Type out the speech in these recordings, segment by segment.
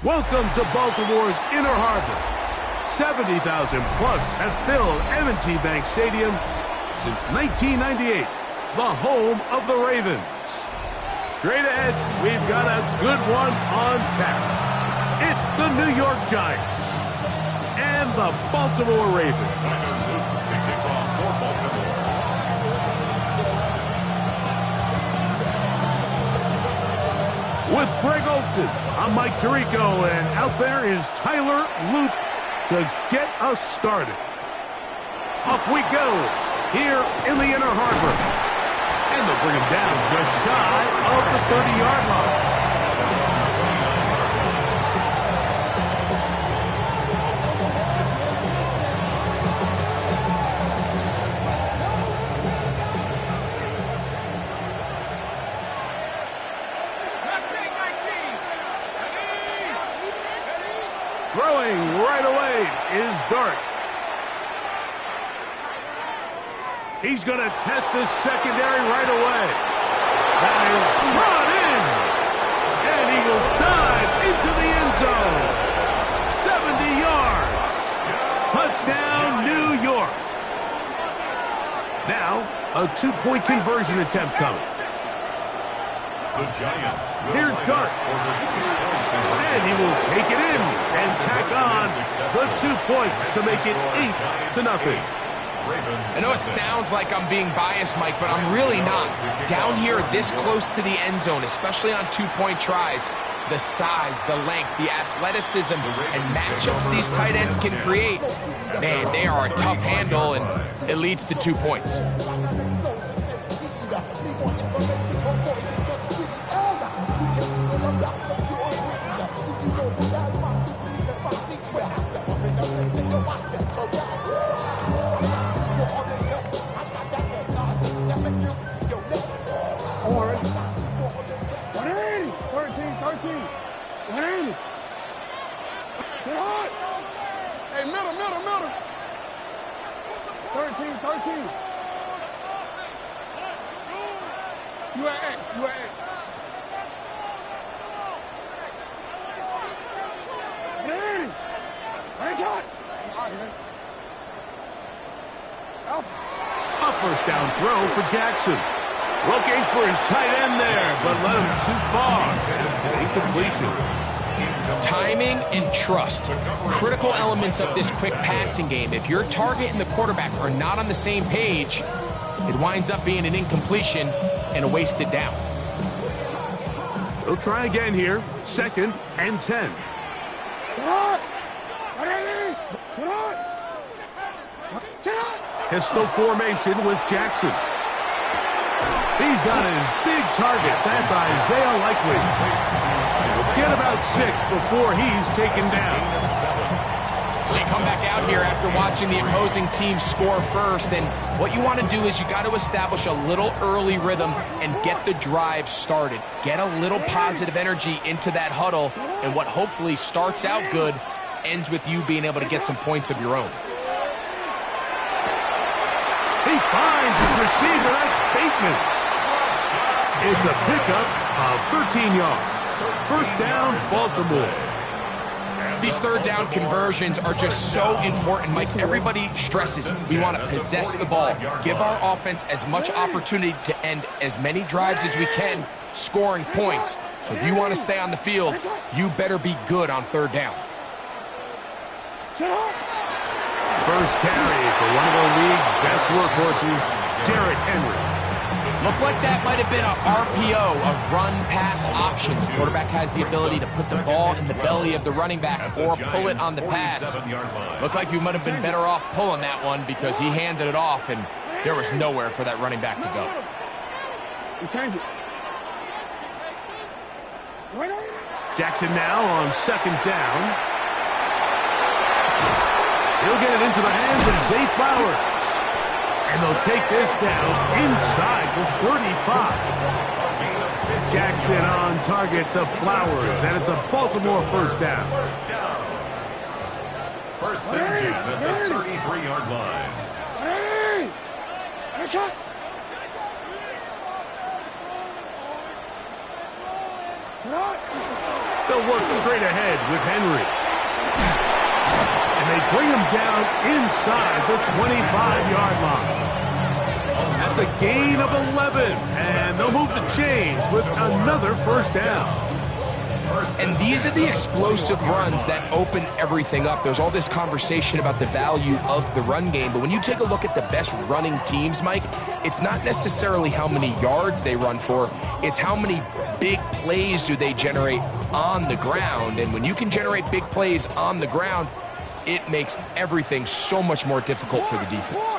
Welcome to Baltimore's Inner Harbor. 70,000 plus have filled M&T Bank Stadium since 1998, the home of the Ravens. Straight ahead, we've got a good one on tap. It's the New York Giants and the Baltimore Ravens. With Greg Olson, I'm Mike Tirico, and out there is Tyler Loop to get us started. Off we go here in the Inner Harbor. And they'll bring him down just shy of the 30-yard line. Throwing right away is Dart. He's going to test this secondary right away. That is brought in. And he will dive into the end zone. 70 yards. Touchdown, New York. Now, a two-point conversion attempt coming. The Giants. Here's Dart. And he will take it in and tack on the 2 points to make it 8-0. I know it sounds like I'm being biased, Mike, but I'm really not. Down here this close to the end zone, especially on two-point tries, the size, the length, the athleticism, and matchups these tight ends can create, man, they are a tough handle, and it leads to 2 points. Hey, middle. 13. You at X. A first down throw for Jackson. Looking for his tight end there, but led him too far. Incompletion. Timing and trust, critical elements of this quick passing game. If your target and the quarterback are not on the same page, it winds up being an incompletion and a wasted down. He'll try again here. 2nd and 10. Pistol formation with Jackson. He's got his big target. That's Isaiah Likely. He'll get about 6 before he's taken down. So you come back out here after watching the opposing team score first, and what you want to do is you got to establish a little early rhythm and get the drive started. Get a little positive energy into that huddle, and what hopefully starts out good ends with you being able to get some points of your own. He finds his receiver. That's Bateman. It's a pickup of 13 yards. First down, Baltimore. These third down conversions are just so important, Mike. Everybody stresses we want to possess the ball, give our offense as much opportunity to end as many drives as we can, scoring points. So if you want to stay on the field, you better be good on third down. First carry for one of the league's best workhorses, Derrick Henry. Looked like that might have been a RPO, a run-pass option. The quarterback has the ability to put the ball in the belly of the running back or pull it on the pass. Looked like you might have been better off pulling that one because he handed it off, and there was nowhere for that running back to go. Jackson now on 2nd down. He'll get it into the hands of Zay Flowers. And they'll take this down inside the 35. Jackson on target to Flowers, and it's a Baltimore first down. First and 10 at the 33-yard line. They'll work straight ahead with Henry. And they bring him down inside the 25-yard line. That's a gain of 11, and they'll move the chains with another first down. And these are the explosive runs that open everything up. There's all this conversation about the value of the run game, but when you take a look at the best running teams, Mike, it's not necessarily how many yards they run for, it's how many big plays do they generate on the ground. And when you can generate big plays on the ground, it makes everything so much more difficult for the defense.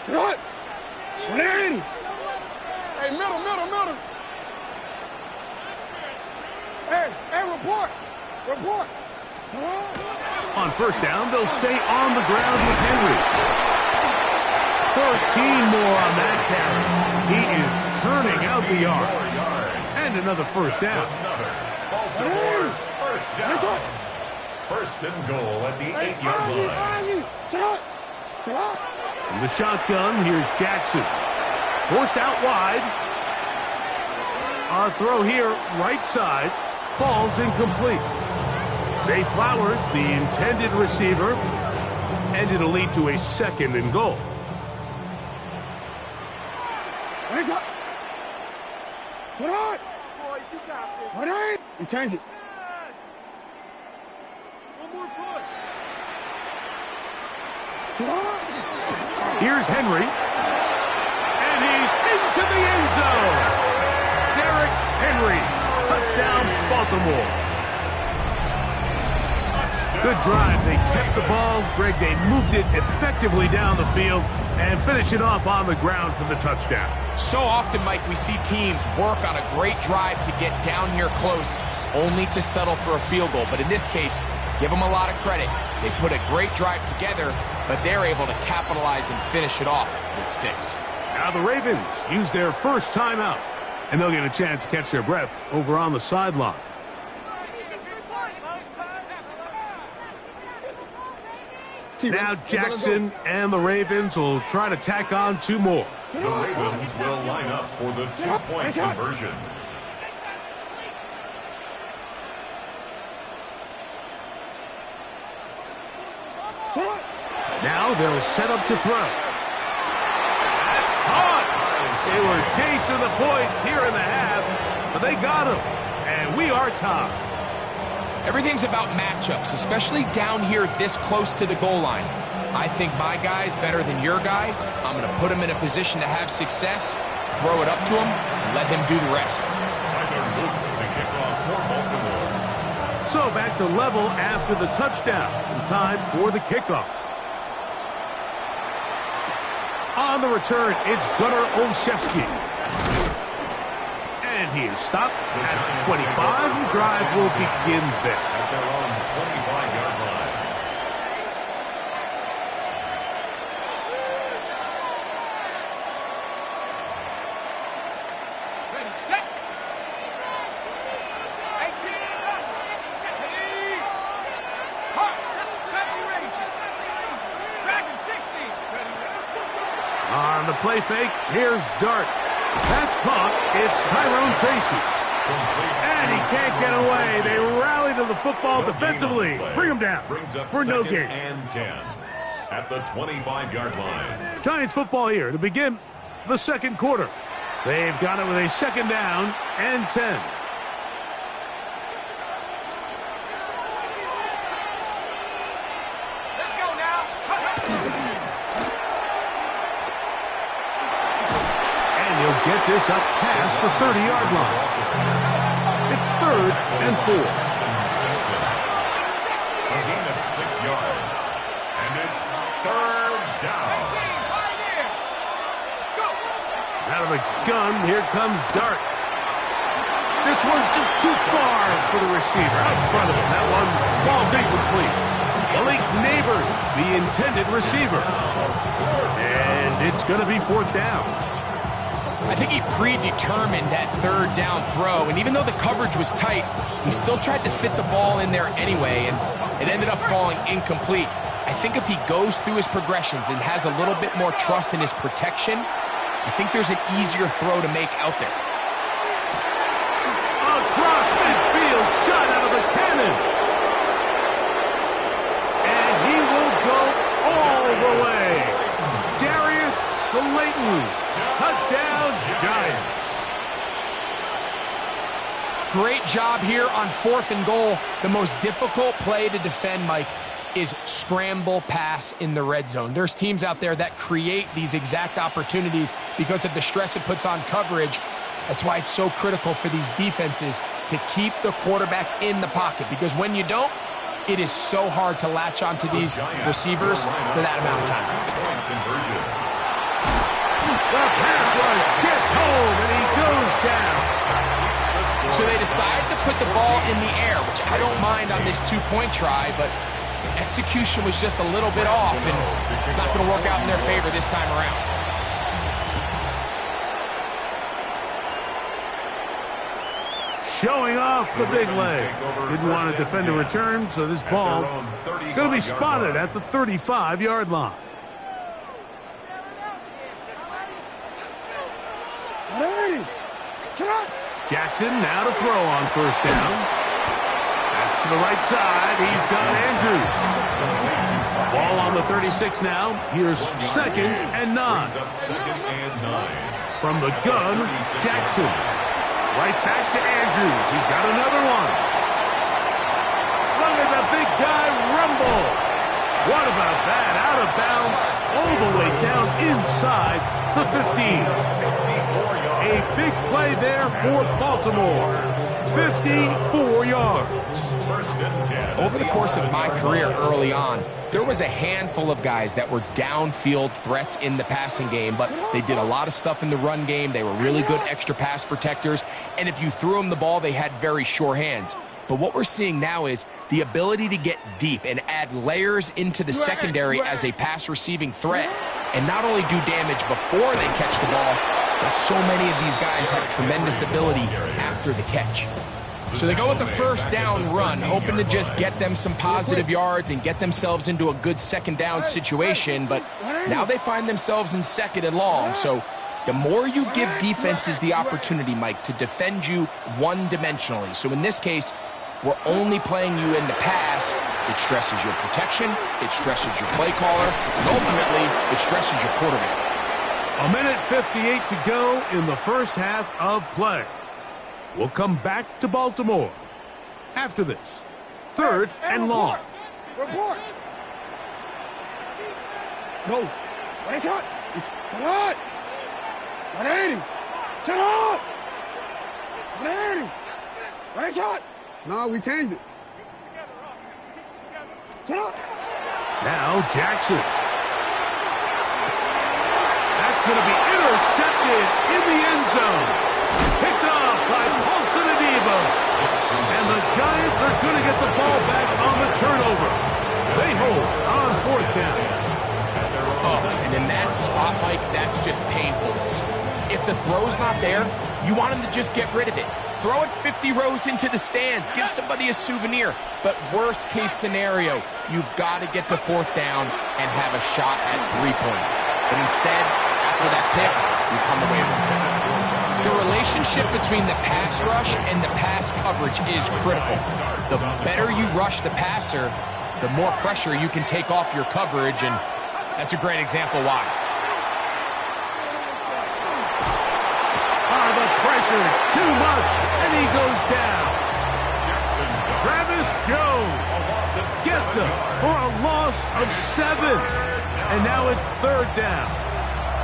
What? Hey, middle. Hey, report. On first down, they'll stay on the ground with Henry. 13 more on that carry. He is churning out the yards. And another first down. Baltimore first down. First and goal at the 8-yard line. In the shotgun, here's Jackson. Forced out wide. A throw here, right side, falls incomplete. Zay Flowers, the intended receiver, and it'll lead to a second and goal. And change it. Here's Henry. And he's into the end zone. Derrick Henry. Touchdown, Baltimore. Good drive. They kept the ball. Greg, they moved it effectively down the field and finish it off on the ground for the touchdown. So often, Mike, we see teams work on a great drive to get down here close, only to settle for a field goal. But in this case, give them a lot of credit. They put a great drive together, but they're able to capitalize and finish it off with 6. Now the Ravens use their first timeout, and they'll get a chance to catch their breath over on the sideline. Now Jackson and the Ravens will try to tack on 2 more. The Ravens will line up for the 2-point conversion. Now they'll set up to throw. That's caught. They were chasing the points here in the half, but they got him, and we are tied. Everything's about matchups, especially down here this close to the goal line. I think my guy's better than your guy. I'm going to put him in a position to have success, throw it up to him, and let him do the rest. Tyler Luke to kick off for Baltimore. So back to level after the touchdown, and time for the kickoff. On the return, it's Gunnar Olszewski. And he is stopped at 25. The drive will begin there. At their own 25-yard line. Ready, set. 18. Dragon 60s. On the play fake, here's Dart. That's caught. It's Tyrone Tracy. And he can't get away. They rally to the football defensively. Bring him down for no gain. And 10 at the 25-yard line. Giants football here to begin the second quarter. They've got it with a second down and 10. Get this up past the 30-yard line. It's 3rd and 4. A gain of 6 yards. And it's 3rd down. Out of the gun, here comes Dart. This one's just too far for the receiver. Out in front of him. That one falls incomplete. Malik Neighbors, the intended receiver. And it's going to be 4th down. I think he predetermined that 3rd down throw, and even though the coverage was tight, he still tried to fit the ball in there anyway, and it ended up falling incomplete. I think if he goes through his progressions and has a little bit more trust in his protection, I think there's an easier throw to make out there. Across midfield, shot Touchdown, Giants. Great job here on 4th and goal. The most difficult play to defend, Mike, is scramble pass in the red zone. There's teams out there that create these exact opportunities because of the stress it puts on coverage. That's why it's so critical for these defenses to keep the quarterback in the pocket, because when you don't, it is so hard to latch onto these receivers for that amount of time. The pass rush gets home, and he goes down. So they decide to put the ball in the air, which I don't mind on this 2-point try, but execution was just a little bit off, and it's not going to work out in their favor this time around. Showing off the big leg. Didn't want to defend a return, so this ball going to be spotted at the 35-yard line. Jackson now to throw on 1st down. That's to the right side. He's got Andrews. Ball on the 36 now. Here's 2nd and 9. From the gun, Jackson. Right back to Andrews. He's got another one. Look at the big guy rumble. What about that? Out of bounds, all the way down inside the 15. A big play there for Baltimore. 54 yards. Over the course of my career early on, there was a handful of guys that were downfield threats in the passing game, but they did a lot of stuff in the run game. They were really good extra pass protectors, and if you threw them the ball, they had very sure hands. But what we're seeing now is the ability to get deep and add layers into the secondary as a pass receiving threat, and not only do damage before they catch the ball, but so many of these guys have tremendous ability after the catch. So they go with the 1st down run, hoping to just get them some positive yards and get themselves into a good 2nd down situation, but now they find themselves in 2nd and long. So the more you give defenses the opportunity, Mike, to defend you one-dimensionally. So in this case, we're only playing you in the pass. It stresses your protection, it stresses your play caller, and ultimately, it stresses your quarterback. A minute 58 to go in the first half of play. We'll come back to Baltimore after this. 3rd and long. Report. No. What is it? It's what? What is it? Sit up. What is it? What is it? No, we changed it. Sit up. Now Jackson. That's going to be intercepted in the end zone. Picked off by Paulson Adebo. And the Giants are going to get the ball back on the turnover. They hold on 4th down. Oh, and in that spot, Mike, that's just painful. If the throw's not there, you want him to just get rid of it. Throw it 50 rows into the stands. Give somebody a souvenir. But worst case scenario, you've got to get to 4th down and have a shot at 3 points. But instead, after that pick, you come away with it. The relationship between the pass rush and the pass coverage is critical. The better you rush the passer, the more pressure you can take off your coverage, and that's a great example why. The pressure, too much, and he goes down. Travis Jones gets him for a loss of 7. And now it's 3rd down.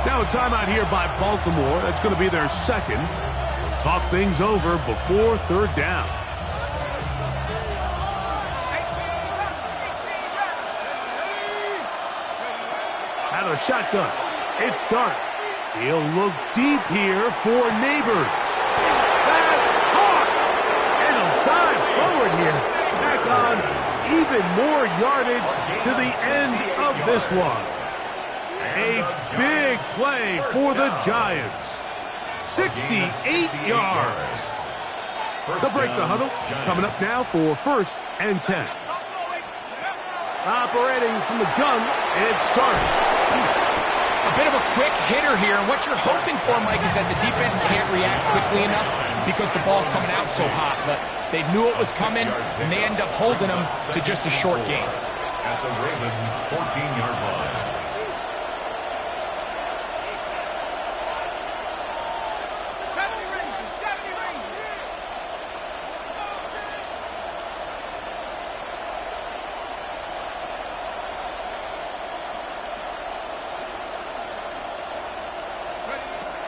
Now a timeout here by Baltimore. That's going to be their 2nd. Talk things over before 3rd down. Out of the shotgun. It's Dart. He'll look deep here for Neighbors. That's caught! And he'll dive forward here. Tack on even more yardage to the end of this one. A big play for the Giants. 68 yards. They'll break the huddle. Coming up now for 1st and 10. Operating from the gun, it's Dart. A bit of a quick hitter here, and what you're hoping for, Mike, is that the defense can't react quickly enough because the ball's coming out so hot. But they knew it was coming, and they end up holding them to just a short game. At the Ravens' 14-yard line.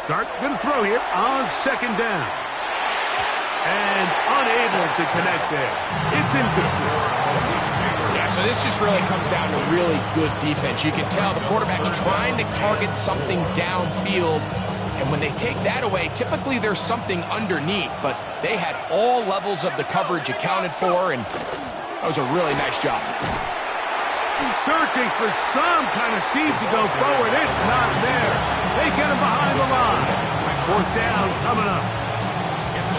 Dart going to throw here on second down. And unable to connect there. It's incomplete. Yeah, so this just really comes down to really good defense. You can tell the quarterback's trying to target something downfield, and when they take that away, typically there's something underneath, but they had all levels of the coverage accounted for, and that was a really nice job. Searching for some kind of seed to go forward. It's not there. They get him behind the line. Fourth down coming up.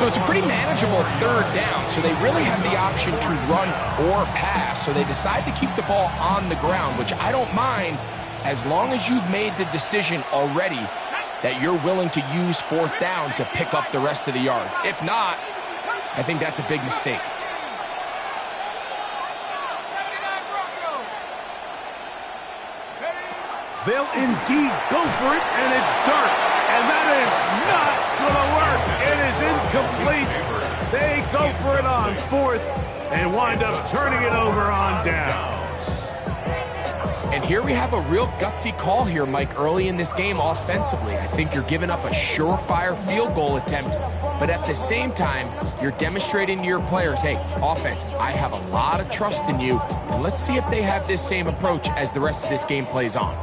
So it's a pretty manageable third down, so they really have the option to run or pass, so they decide to keep the ball on the ground, which I don't mind as long as you've made the decision already that you're willing to use fourth down to pick up the rest of the yards. If not, I think that's a big mistake. They'll indeed go for it, and it's Dart. And that is not going to work. It is incomplete. They go for it on fourth and wind up turning it over on down. And here we have a real gutsy call here, Mike, early in this game offensively. I think you're giving up a surefire field goal attempt, but at the same time, you're demonstrating to your players, hey, offense, I have a lot of trust in you, and let's see if they have this same approach as the rest of this game plays on.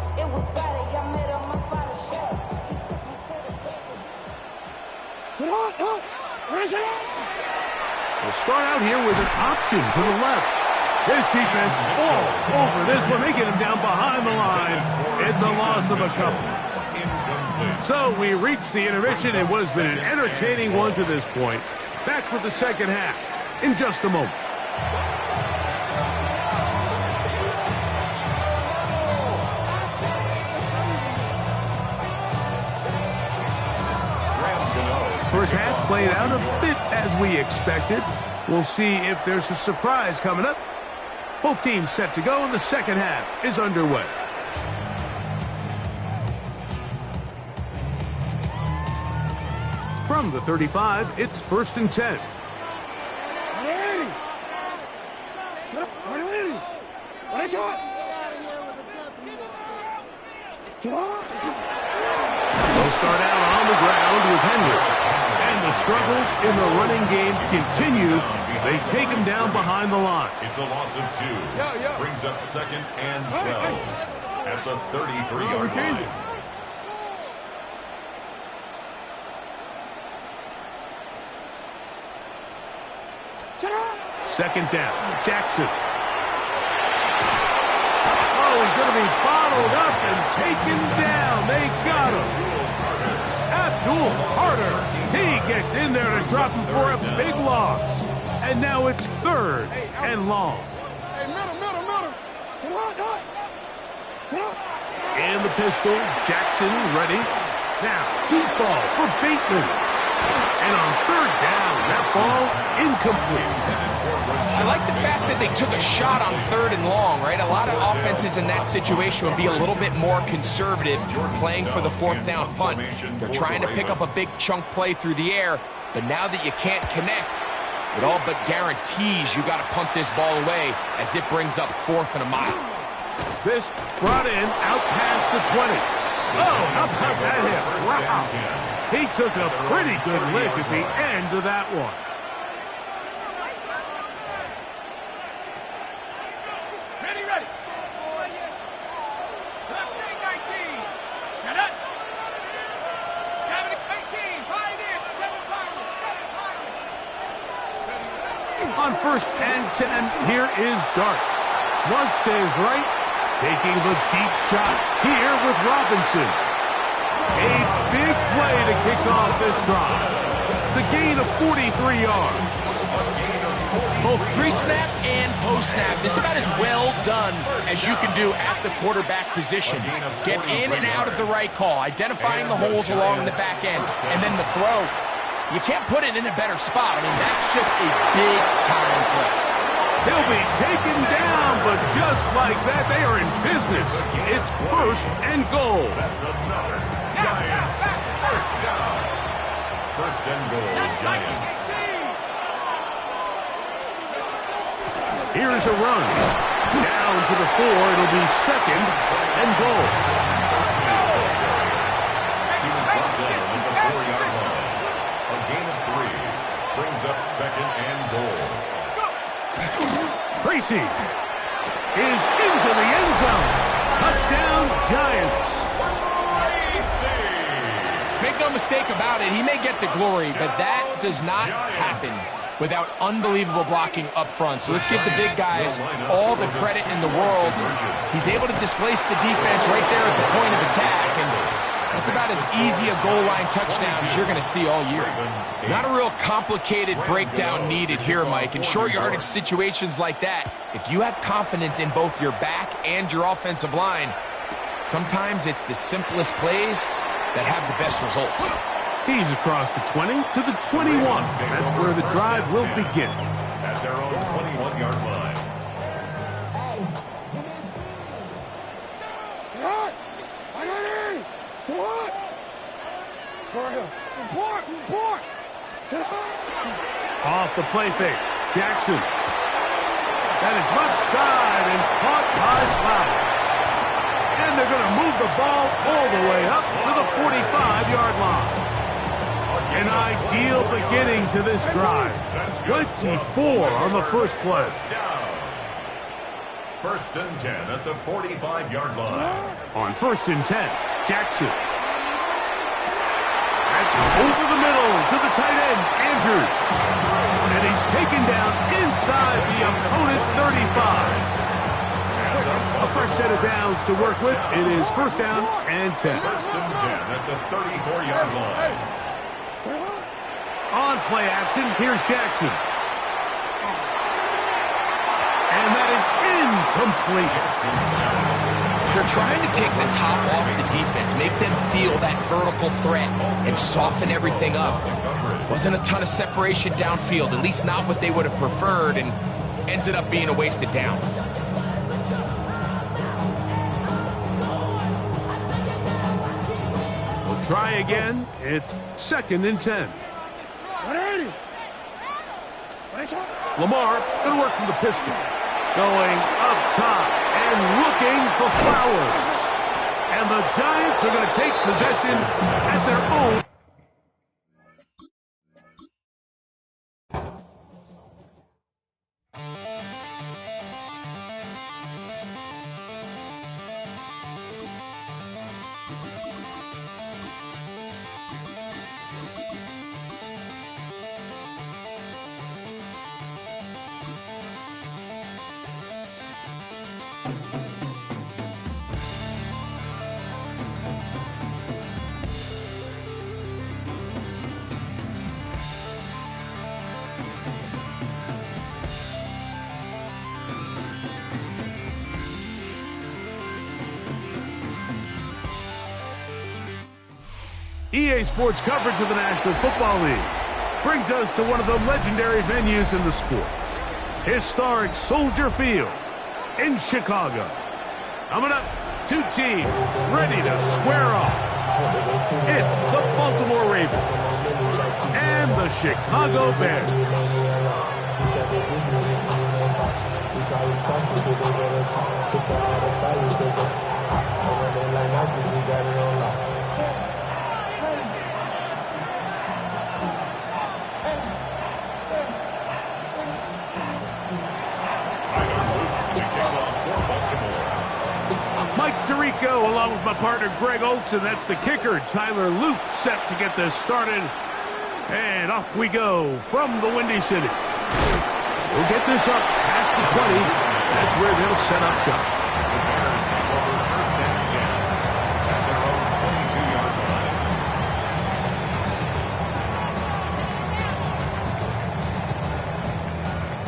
We'll start out here with an option to the left. This defense all over this one. They get him down behind the line. It's a loss of a couple. So we reach the intermission. It was been an entertaining one to this point. Back with the second half in just a moment. First half played out a bit as we expected. We'll see if there's a surprise coming up. Both teams set to go, and the second half is underway. From the 35, it's 1st and 10. They'll start out on the ground with Henry. And the struggles in the running game continue. They take him down behind the line. It's a loss of 2. Brings up 2nd and 12 at the 33-yard line. Second down, Jackson. Oh, he's going to be bottled up and taken down. They got him. Abdul Carter. He gets in there to drop him for a big loss. And now it's 3rd and long. In the pistol, Jackson ready. Now, deep ball for Bateman. And on 3rd down, that ball incomplete. I like the fact that they took a shot on 3rd and long, right? A lot of offenses in that situation would be a little bit more conservative playing for the 4th down punt. They're trying to pick up a big chunk play through the air, but now that you can't connect, it all but guaretees you got to punt this ball away as it brings up 4th and a mile. This brought in out past the 20. Oh, how about that hit? Wow. He took a pretty good lick at the end of that one. Ready. Left wing 19. Shut up. 7, 18. Find it. 7 Pirates. On 1st and 10, here is Dart. Flush to his right, taking the deep shot here with Robinson. A big play to kick off this drive. It's a gain of 43 yards. Both pre-snap and post-snap, this is about as well done as you can do at the quarterback position. Get in and out of the right call, identifying the holes along the back end, and then the throw. You can't put it in a better spot. I mean, that's just a big-time play. He'll be taken down, but just like that, they are in business. It's 1st and goal. That's another Giants 1st down. 1st and goal, Giants. Here's a run. Down to the 4. It'll be 2nd and goal. He was brought down up second and goal. Tracy is into the end zone. Touchdown, Giants. Make no mistake about it, he may get the glory, but that does not happen without unbelievable blocking up front. So let's give the big guys all the credit in the world. He's able to displace the defense right there at the point of attack, and that's about as easy a goal line touchdown as you're going to see all year. Not a real complicated breakdown needed here, Mike. In short yardage situations like that, if you have confidence in both your back and your offensive line, sometimes it's the simplest plays that have the best results. He's across the 20 to the 21. That's where the drive will begin. At their own 21-yard line. Off the play fake. Jackson. That is left side and caught by Flowers. And they're going to move the ball all the way up to the 45-yard line. An ideal beginning to this drive. 24 on the first play. First and 10 at the 45-yard line. On first and 10, Jackson. That's over the middle to the tight end, Andrews. And he's taken down inside the opponent's 35. A fresh set of downs to work with. It is first down and 10. First and 10 at the 34-yard line. On play action, here's Jackson. And that is incomplete. They're trying to take the top off the defense, make them feel that vertical threat, and soften everything up. Wasn't a ton of separation downfield, at least not what they would have preferred, and ended up being a wasted down. We'll try again. It's second and 10. Lamar going to work from the pistol. Going up top and looking for Flowers. And the Giants are going to take possession at their own. EA Sports coverage of the National Football League brings us to one of the legendary venues in the sport, historic Soldier Field in Chicago. Coming up, two teams ready to square off. It's the Baltimore Ravens and the Chicago Bears. Mike Tirico along with my partner Greg Oaks, and that's the kicker, Tyler Loop, set to get this started. And off we go from the Windy City. We'll get this up past the 20. That's where they'll set up shop. The Bears take over first and 10 at their own 22-yard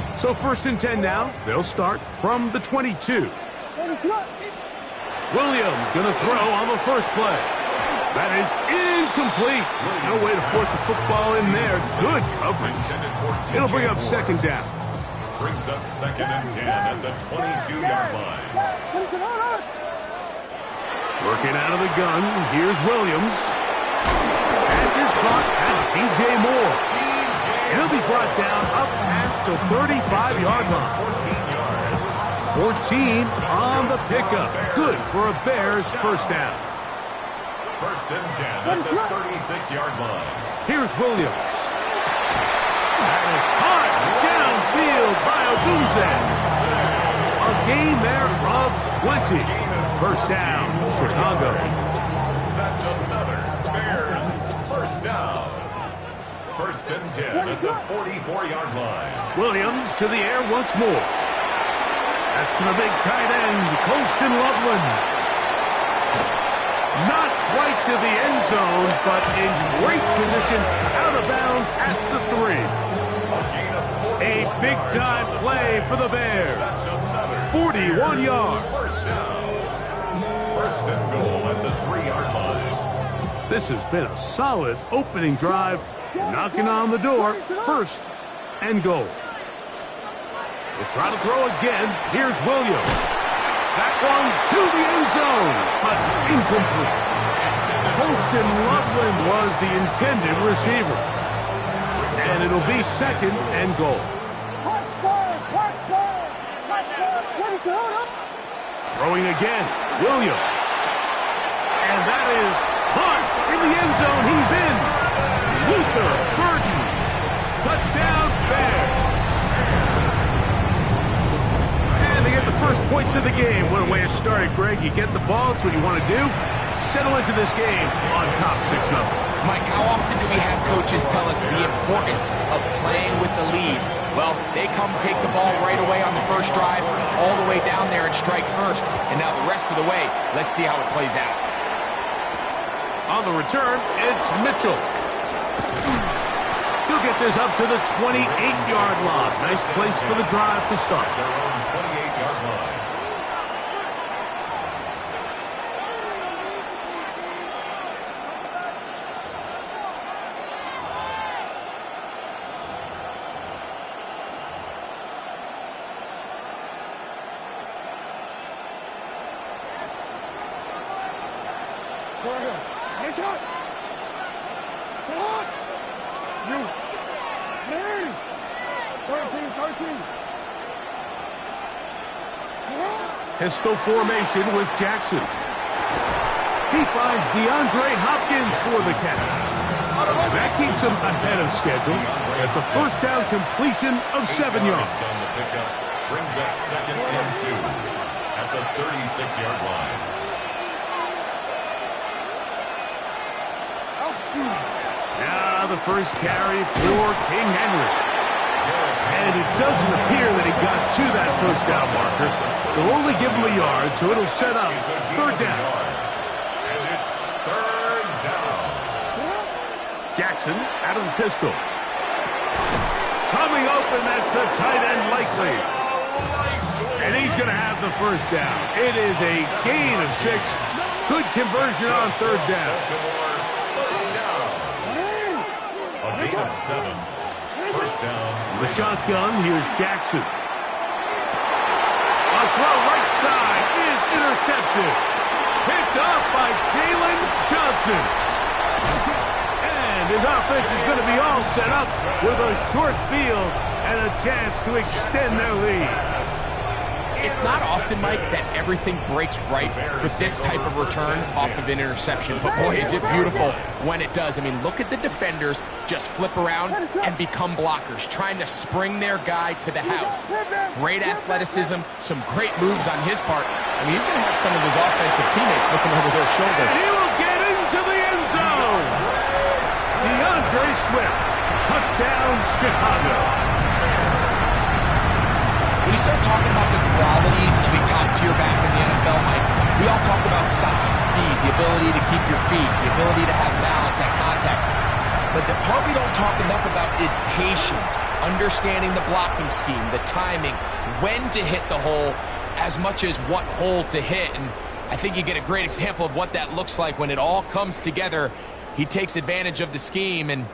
line. So first and 10 now. They'll start from the 22. Williams going to throw on the first play. That is incomplete. No way to force the football in there. Good coverage. It'll bring up second down. Brings up second and 10 at the 22-yard line. Working out of the gun. Here's Williams. Pass is caught as DJ Moore. And he'll be brought down up past the 35-yard line. 14 on the pickup. Good for a Bears first down. First and 10 at the 36-yard line. Here's Williams. That That is caught downfield by Odunze. A gain there of 20. First down, Chicago. That's another Bears first down. First and 10 at the 44-yard line. Williams to the air once more. That's the big tight end, Colston Loveland. Not quite to the end zone, but in great position, out of bounds at the 3. A big-time play for the Bears. 41 yards. First down. First and goal at the 3-yard line. This has been a solid opening drive. Knocking on the door. First and goal. We'll try to throw again. Here's Williams. That one to the end zone, but incomplete. Colston Loveland was the intended receiver. And it'll be second and goal. Throwing again, Williams. And that is caught in the end zone. He's in. Luther Burden. Touchdown, Bears. And they get the first points of the game. What a way to start it, Greg. You get the ball. That's what you want to do. Settle into this game on top 6-0. Mike, how often do we have coaches tell us the importance of playing with the lead? Well, they come take the ball right away on the first drive, all the way down there and strike first. And now the rest of the way, let's see how it plays out. On the return, it's Mitchell. He'll get this up to the 28-yard line. Nice place for the drive to start. Their own 28-yard line. Pistol formation with Jackson. He finds DeAndre Hopkins for the catch. That keeps him ahead of schedule. That's a first down completion of 7 yards. On the pickup brings up second and 2 at the 36-yard line. Now the first carry for King Henry. And it doesn't appear that he got to that first down marker. They'll only give him a yard, so it'll set up third down. And it's third down. Jackson out of the pistol. Coming open, that's the tight end Likely. And he's going to have the first down. It is a gain of 6. Good conversion on third down. First down. A gain of 7. First down. The shotgun, here's Jackson. A throw right side is intercepted. Picked off by Jalen Johnson. And his offense is going to be all set up with a short field and a chance to extend their lead. It's not often, Mike, that everything breaks right for this type of return off of an interception. But boy, is it beautiful when it does. I mean, look at the defenders just flip around and become blockers, trying to spring their guy to the house. Great athleticism, some great moves on his part. I mean, he's going to have some of his offensive teammates looking over their shoulder. And he will get into the end zone. DeAndre Swift, touchdown Chicago. When you start talking about the qualities of a top-tier back in the NFL, Mike, we all talk about size, speed, the ability to keep your feet, the ability to have balance at contact. But the part we don't talk enough about is patience, understanding the blocking scheme, the timing, when to hit the hole, as much as what hole to hit. And I think you get a great example of what that looks like when it all comes together. He takes advantage of the scheme, and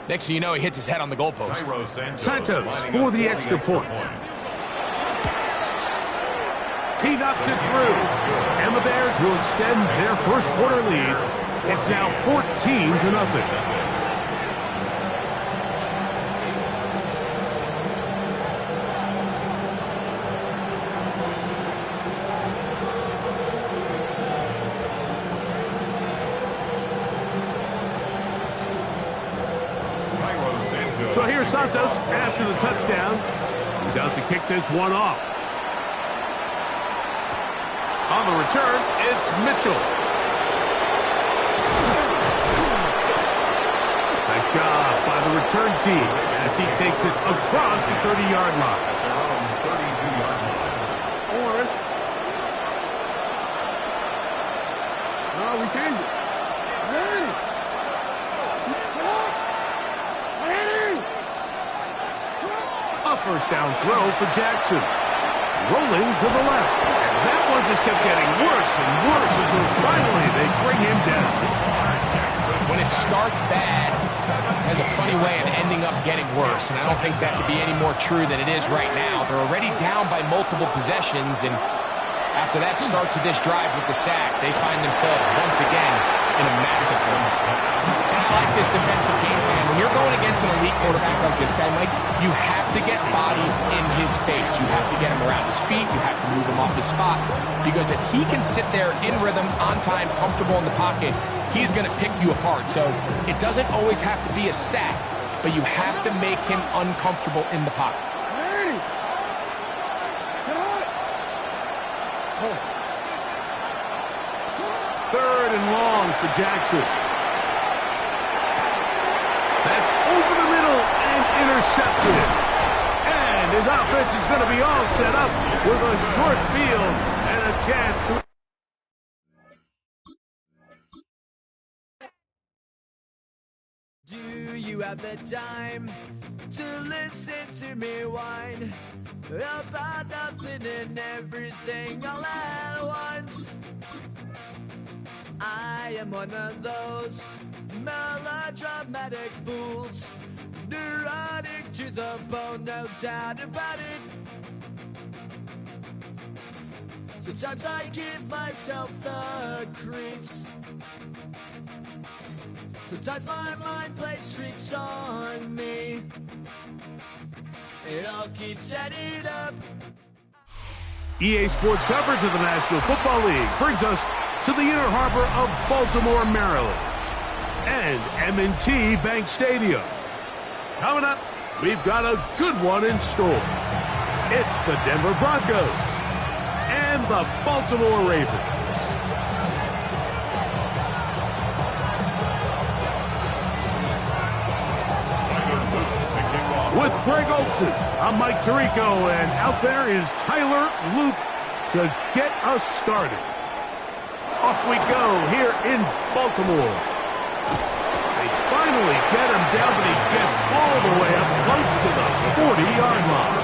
next thing you know, he hits his head on the goalpost. Santos for the extra point. He knocks it through, and the Bears will extend their first quarter lead. It's now 14-0. So here's Santos after the touchdown. He's out to kick this one off. On the return, it's Mitchell. Nice job by the return team as he takes it across the 30-yard line. Their own 32-yard line. Or. No, we changed it. Hey! Shut up! Hey! Shut up! A first down throw for Jackson. Rolling to the left. And that one just kept getting worse and worse until finally they bring him down. When it starts bad, it has a funny way of ending up getting worse, and I don't think that could be any more true than it is right now. They're already down by multiple possessions, and after that start to this drive with the sack, they find themselves once again in a massive hole. And I like this defensive game plan. When you're going against an elite quarterback like this guy, Mike, you have to get bodies in his face. You have to get him around his feet. You have to move him off his spot, because if he can sit there in rhythm, on time, comfortable in the pocket, he's going to pick you apart. So it doesn't always have to be a sack, but you have to make him uncomfortable in the pocket. Hey! Shut up! Oh. Third and long for Jackson. That's over the middle and intercepted. And his offense is going to be all set up with a short field and a chance to... Do you have the time to listen to me whine about nothing and everything all at once? I am one of those melodramatic fools, neurotic to the bone, no doubt about it. Sometimes I give myself the creeps. Sometimes my mind plays tricks on me. It all keeps adding up. EA Sports coverage of the National Football League brings us to the Inner Harbor of Baltimore, Maryland, and M&T Bank Stadium. Coming up, we've got a good one in store. It's the Denver Broncos and the Baltimore Ravens. With Greg Olsen, I'm Mike Tirico, and out there is Tyler Loop to get us started. Off we go here in Baltimore. They finally get him down, but he gets all the way up close to the 40-yard line.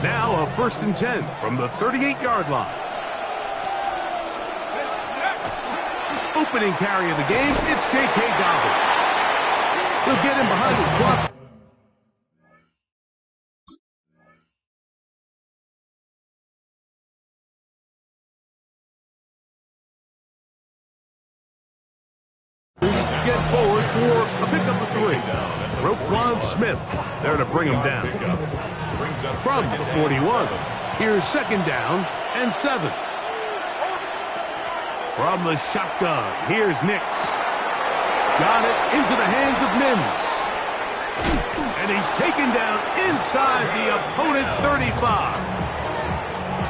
Now a 1st and 10 from the 38-yard line. Opening carry of the game, it's J.K. Dobbins. He'll get him behind his block. Get forward for a pickup of 3. Roquan Smith there to bring him down. From the 41, here's 2nd down and 7. From the shotgun, here's Nix. Got it into the hands of Mims. And he's taken down inside the opponent's 35.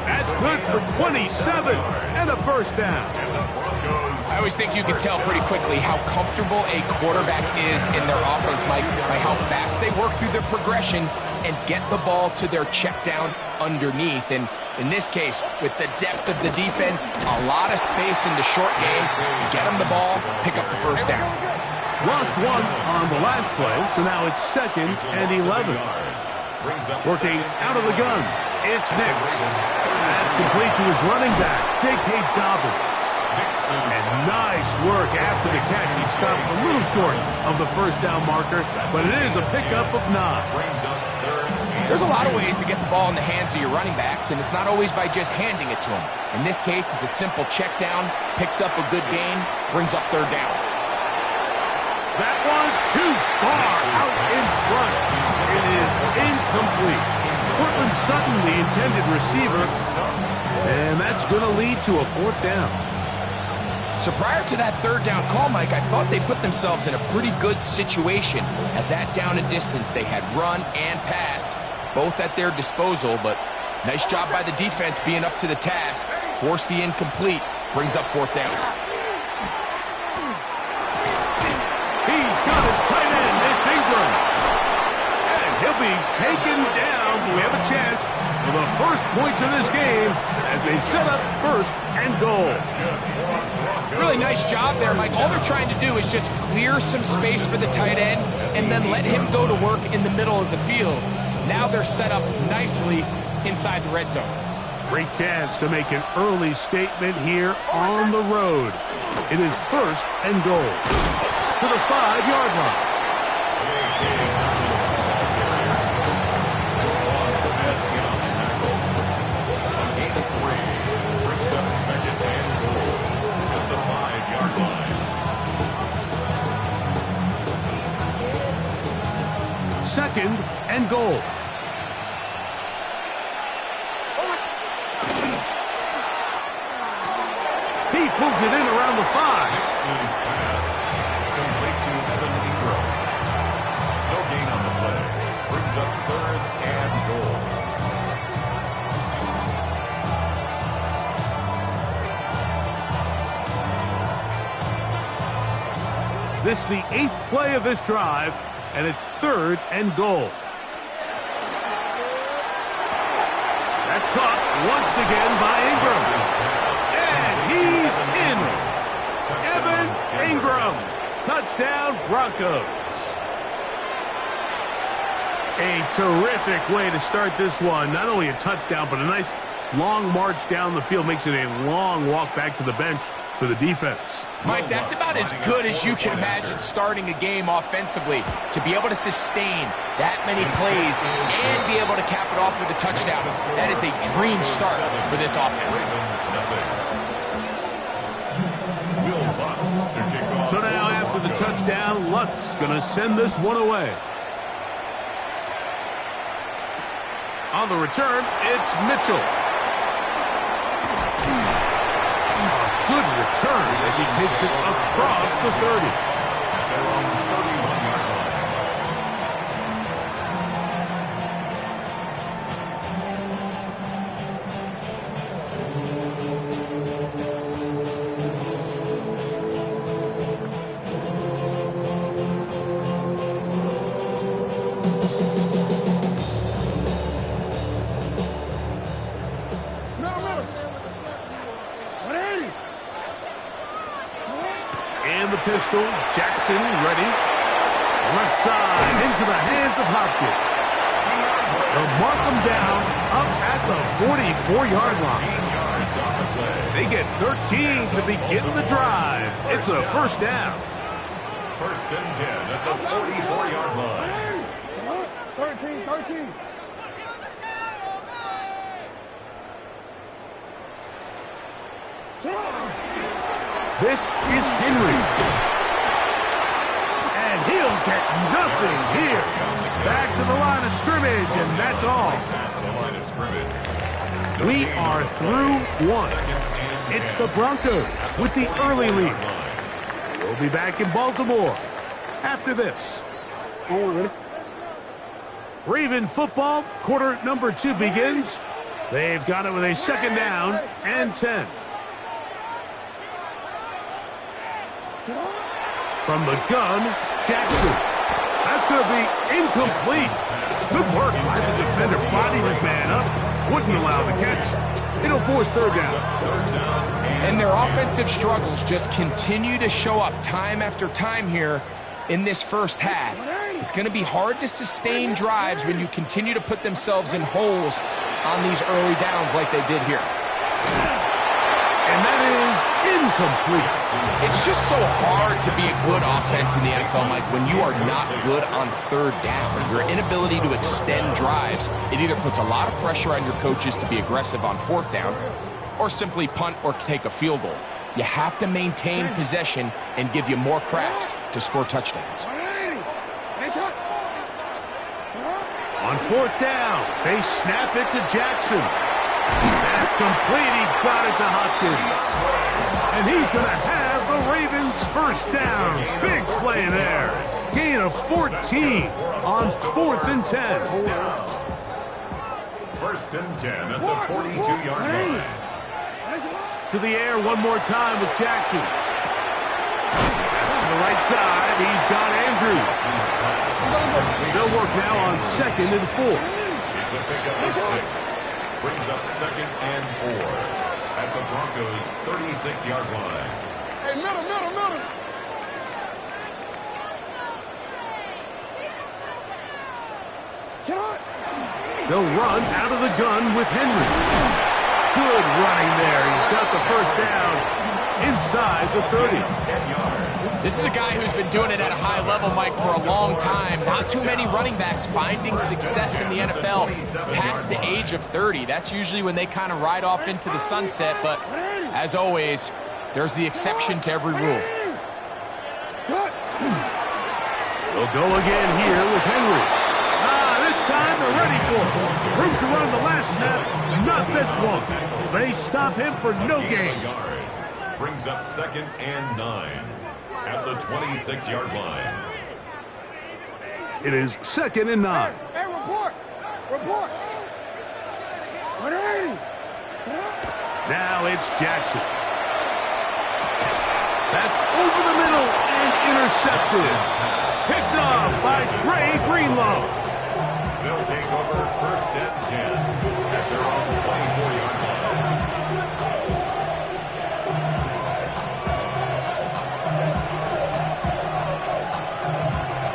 That's good for 27 and a 1st down. I always think you can tell pretty quickly how comfortable a quarterback is in their offense, Mike, by how fast they work through their progression and get the ball to their check down underneath. And in this case, with the depth of the defense, a lot of space in the short game, get them the ball, pick up the 1st down. Lost 1 on the last play, so now it's 2nd and 11. Working out of the gun, it's Nix. That's complete to his running back, J.K. Dobbins. And nice work after the catch. He stopped a little short of the 1st down marker, but it is a pickup of 9. There's a lot of ways to get the ball in the hands of your running backs, and it's not always by just handing it to them. In this case, it's a simple check down, picks up a good gain, brings up 3rd down. That one too far out in front. It is incomplete. Cortland Sutton, the intended receiver, and that's going to lead to a 4th down. So prior to that third down call, Mike, I thought they put themselves in a pretty good situation at that down and distance. They had run and pass, both at their disposal, but nice job by the defense being up to the task. Forced the incomplete, brings up fourth down. He's got his tight end. It's Ingram. And he'll be taken down. We have a chance for the first points of this game as they've set up first and goal. Really nice job there, Mike. All they're trying to do is just clear some space for the tight end and then let him go to work in the middle of the field. Now they're set up nicely inside the red zone. Great chance to make an early statement here on the road. It is first and goal to the 5-yard line. Second and goal. He pulls it in around the 5. His pass complete to Evan Ingram. No gain on the play. Brings up third and goal. This is the 8th play of this drive, and it's third and goal. That's caught once again by Ingram. And he's in. Evan Ingram. Touchdown, Broncos. A terrific way to start this one. Not only a touchdown, but a nice long march down the field. Makes it a long walk back to the bench for the defense. Mike, that's about as good as you can imagine starting a game offensively. To be able to sustain that many plays and be able to cap it off with a touchdown, that is a dream start for this offense. So now after the touchdown, Lutz going to send this one away. On the return, it's Mitchell. Good return as he takes it across the 30. Pistol, Jackson ready. Left side into the hands of Hopkins. They'll mark him down up at the 44-yard line. They get 13 to begin the drive. It's a first down. First and 10 at the 44-yard line. 13. This is Henry. And he'll get nothing here. Back to the line of scrimmage, and that's all. We are through one. It's the Broncos with the early lead. We'll be back in Baltimore after this. Raven football, quarter number 2 begins. They've got it with a second down and 10. From the gun, Jackson. That's going to be incomplete. Good work by the defender. Bodied his man up. Wouldn't allow the catch. It'll force third down. And their offensive struggles just continue to show up time after time here in this first half. It's going to be hard to sustain drives when you continue to put themselves in holes on these early downs like they did here. And that is incomplete. It's just so hard to be a good offense in the NFL, Mike, when you are not good on third down. Your inability to extend drives, it either puts a lot of pressure on your coaches to be aggressive on fourth down or simply punt or take a field goal. You have to maintain possession and give you more cracks to score touchdowns. On fourth down, they snap it to Jackson. That's complete. He got it to Hopkins. And he's going to have the Ravens first down. Big play there. Gain of 14 on 4th and 10. First and 10 at the 42-yard line. To the air one more time with Jackson. That's to the right side. He's got Andrews. They'll work now on 2nd and 4. It's a pickup of 6. Brings up 2nd and 4 at the Broncos' 36-yard line. Hey, middle. They'll run out of the gun with Henry. Good running there. He's got the first down inside the 30. 10 yards. This is a guy who's been doing it at a high level, Mike, for a long time. Not too many running backs finding success in the NFL past the age of 30. That's usually when they kind of ride off into the sunset, but as always, there's the exception to every rule. They'll go again here with Henry. This time they're ready for it. Room to run the last snap, not this one. They stop him for no gain. Brings up 2nd and 9 at the 26-yard line. It is 2nd and 9. Hey, report. Now it's Jackson. That's over the middle and intercepted. Picked off by Dre Greenlaw. They'll take over 1st and 10 at their own 24-yard line.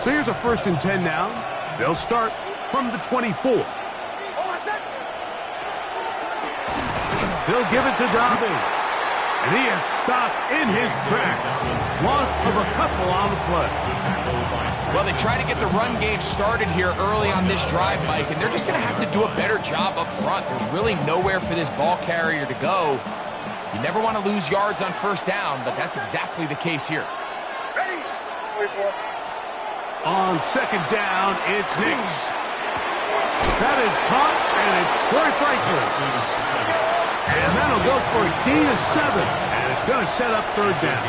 So here's a 1st and 10 now. They'll start from the 24. They'll give it to Dobbins. And he is stopped in his tracks. Loss of a couple on the play. Well, they try to get the run game started here early on this drive, Mike, and they're just going to have to do a better job up front. There's really nowhere for this ball carrier to go. You never want to lose yards on 1st down, but that's exactly the case here. On 2nd down, it's Nix. That is caught, and it's Troy Franklin. And that'll go for a gain of 7, and it's going to set up 3rd down.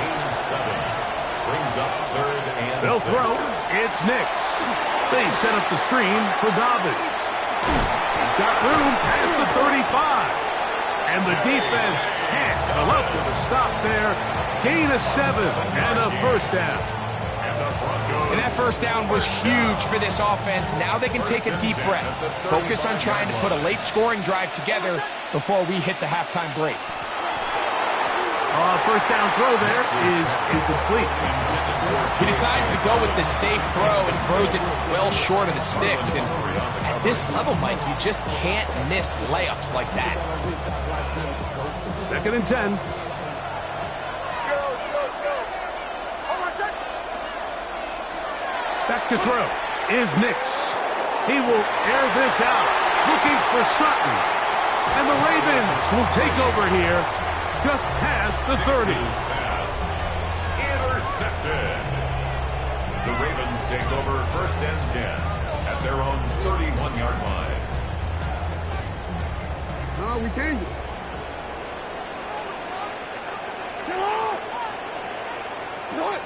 Brings up 3rd and They'll 6. throw. It's Nix. They set up the screen for Dobbins. He's got room past the 35. And the defense can't come up with a stop there. Gain of 7 and a 1st down. And that 1st down was huge for this offense. Now they can take a deep breath. Focus on trying to put a late scoring drive together before we hit the halftime break. 1st down throw there is incomplete. He decides to go with the safe throw and throws it well short of the sticks. And at this level, Mike, you just can't miss layups like that. 2nd and 10. Back to throw is Nix. He will air this out, looking for Sutton. And the Ravens will take over here just past the 30. Intercepted. The Ravens take over 1st and 10 at their own 31-yard line. No, we change it. Sit up! What?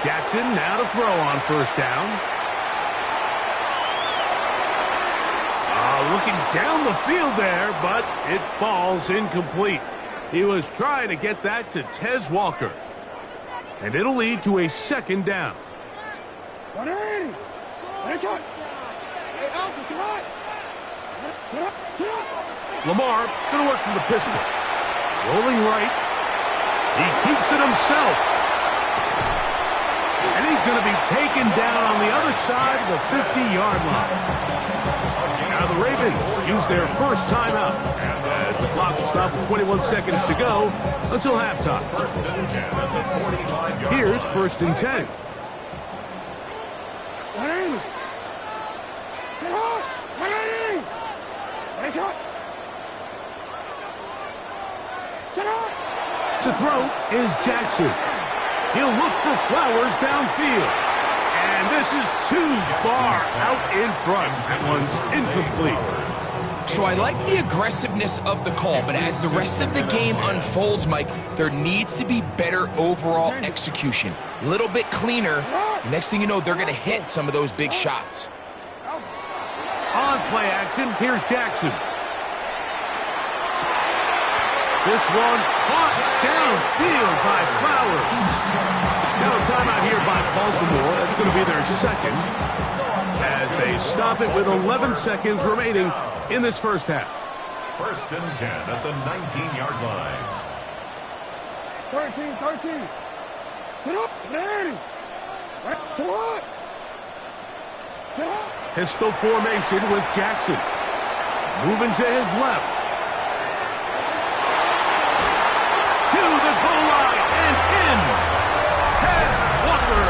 Jackson now to throw on 1st down. Looking down the field there, but it falls incomplete. He was trying to get that to Tez Walker. And it'll lead to a 2nd down. 180. Lamar going to work from the pistol. Rolling right. He keeps it himself. And he's going to be taken down on the other side of the 50-yard line. Now the Ravens use their 1st timeout as the clock will stop with 21 seconds to go until halftime. Here's 1st and 10. To throw is Jackson. He'll look for Flowers downfield. And this is too far out in front. That one's incomplete. So I like the aggressiveness of the call, but as the rest of the game unfolds, Mike, there needs to be better overall execution. A little bit cleaner. Next thing you know, they're going to hit some of those big shots. On play action, here's Jackson. This one caught downfield by Flowers. Now a timeout here by Baltimore. That's going to be their second as they stop it with 11 seconds remaining in this first half. 1st and 10 at the 19-yard line. 13. Sit up, ready. To what? Pistol formation with Jackson. Moving to his left. To the goal line and in. Heads Walker.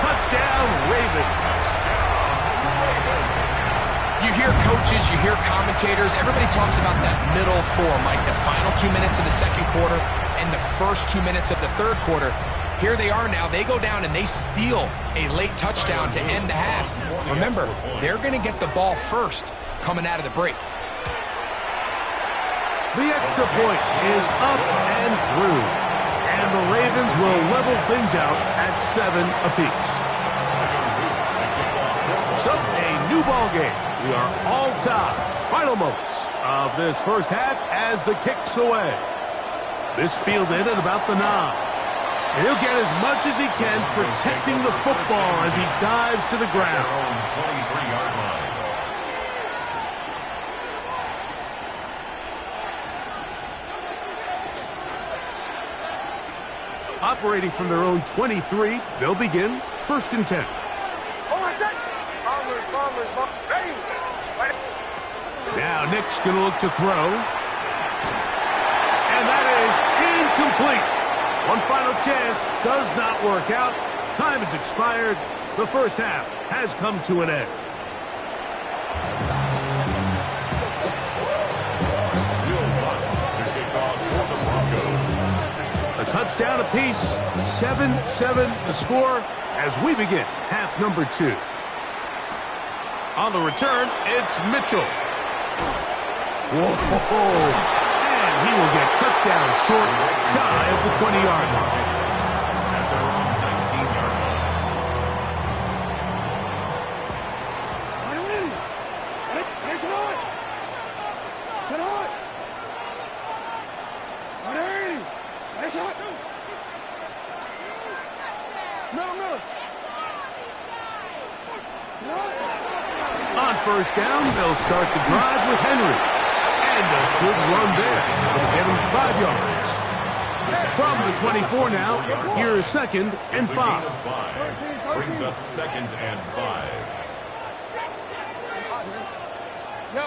Touchdown Ravens. You hear coaches, you hear commentators, everybody talks about that middle four, Mike, the final 2 minutes of the second quarter and the first 2 minutes of the third quarter. Here they are now. They go down and they steal a late touchdown to end the half. Remember, they're going to get the ball first coming out of the break. The extra point is up and through. And the Ravens will level things out at 7 apiece. So, a new ball game. We are all tied. Final moments of this first half as the kick's away. This fielded at about the 9. And he'll get as much as he can protecting the football as he dives to the ground. 23-yard line. Operating from their own 23, they'll begin 1st and 10. Now Nick's going to look to throw. And that is incomplete. One final chance does not work out. Time has expired. The first half has come to an end. Will Lutz to kick off for the Broncos. A touchdown apiece. 7-7 the score as we begin half number 2. On the return, it's Mitchell. Whoa! And he will get cut down short, shy of the 20-yard line. At their own 19-yard On first down, they'll start the drive with Henry. And a good run there. It'll get him 5 yards. From the 24 now, here's 2nd and 5. Brings up 2nd and 5. Yo.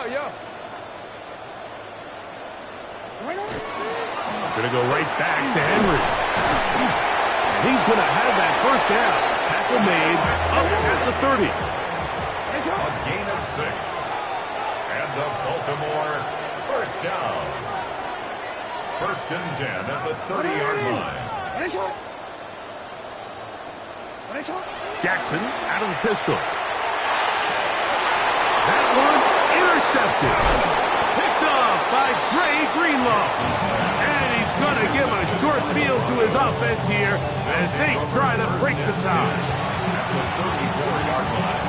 Gonna go right back to Henry. He's gonna have that first down. Tackle made up at the 30. A gain of 6. And the Baltimore first down. 1st and 10 at the 30-yard line. Jackson out of the pistol. That one intercepted. Picked off by Dre Greenlaw. And he's going to give a short field to his offense here as they try to break the tie. At the 34-yard line.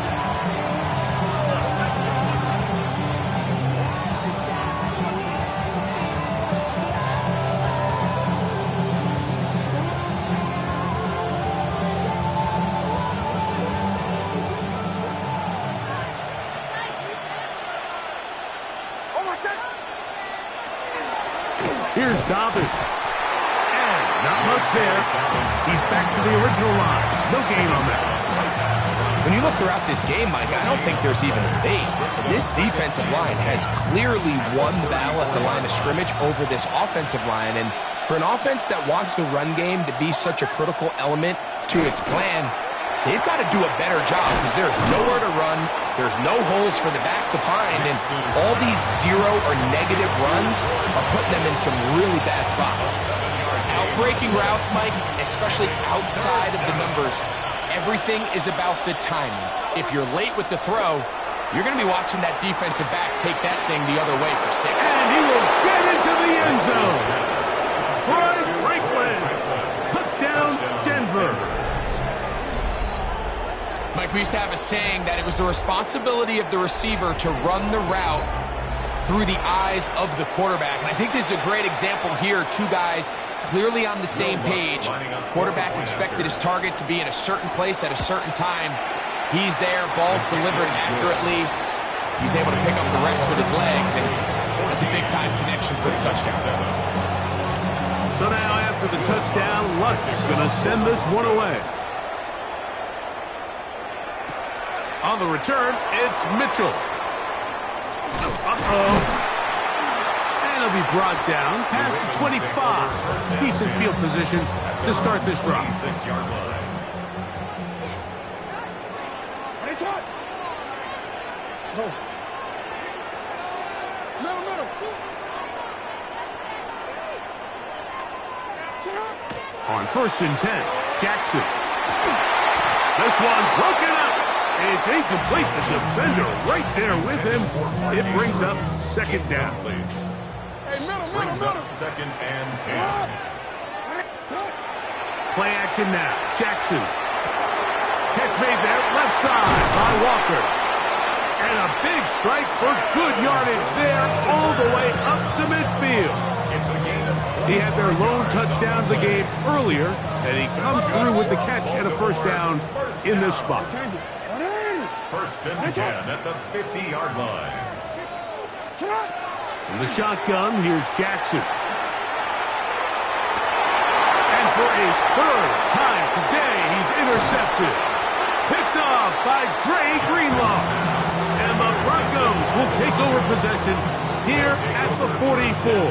Here's Dobbins. And not much there. He's back to the original line. No gain on that. When you look throughout this game, Mike, I don't think there's even a debate. This defensive line has clearly won the battle at the line of scrimmage over this offensive line. And for an offense that wants the run game to be such a critical element to its plan, they've got to do a better job because there's nowhere to run. There's no holes for the back to find. And all these 0 or negative runs are putting them in some really bad spots. Outbreaking routes, Mike, especially outside of the numbers, everything is about the timing. If you're late with the throw, You're going to be watching that defensive back take that thing the other way for 6. And he will get into the end zone. Troy Franklin. Touchdown, Denver. Mike, we used to have a saying that it was the responsibility of the receiver to run the route through the eyes of the quarterback. And I think this is a great example here. Two guys clearly on the same page. Quarterback expected his target to be in a certain place at a certain time. He's there, ball's delivered accurately. He's able to pick up the rest with his legs, and that's a big-time connection for the touchdown. So now after the touchdown, Luck's going to send this one away. On the return, it's Mitchell. Uh-oh. And he'll be brought down past the 25. Decent field position to start this drive. On 1st and 10, Jackson. This one broken up. It's incomplete. The defender right there with him. It brings up 2nd down. Brings up 2nd and 10. Play action now. Jackson. Catch made there, left side by Walker. And a big strike for good yardage there all the way up to midfield. He had their lone touchdown of the game earlier, and he comes through with the catch and a 1st down in this spot. 1st and 10 at the 50-yard line. In the shotgun, here's Jackson. And for a 3rd time today, he's intercepted. Picked off by Dre Greenlaw. And the Broncos will take over possession here at the 44.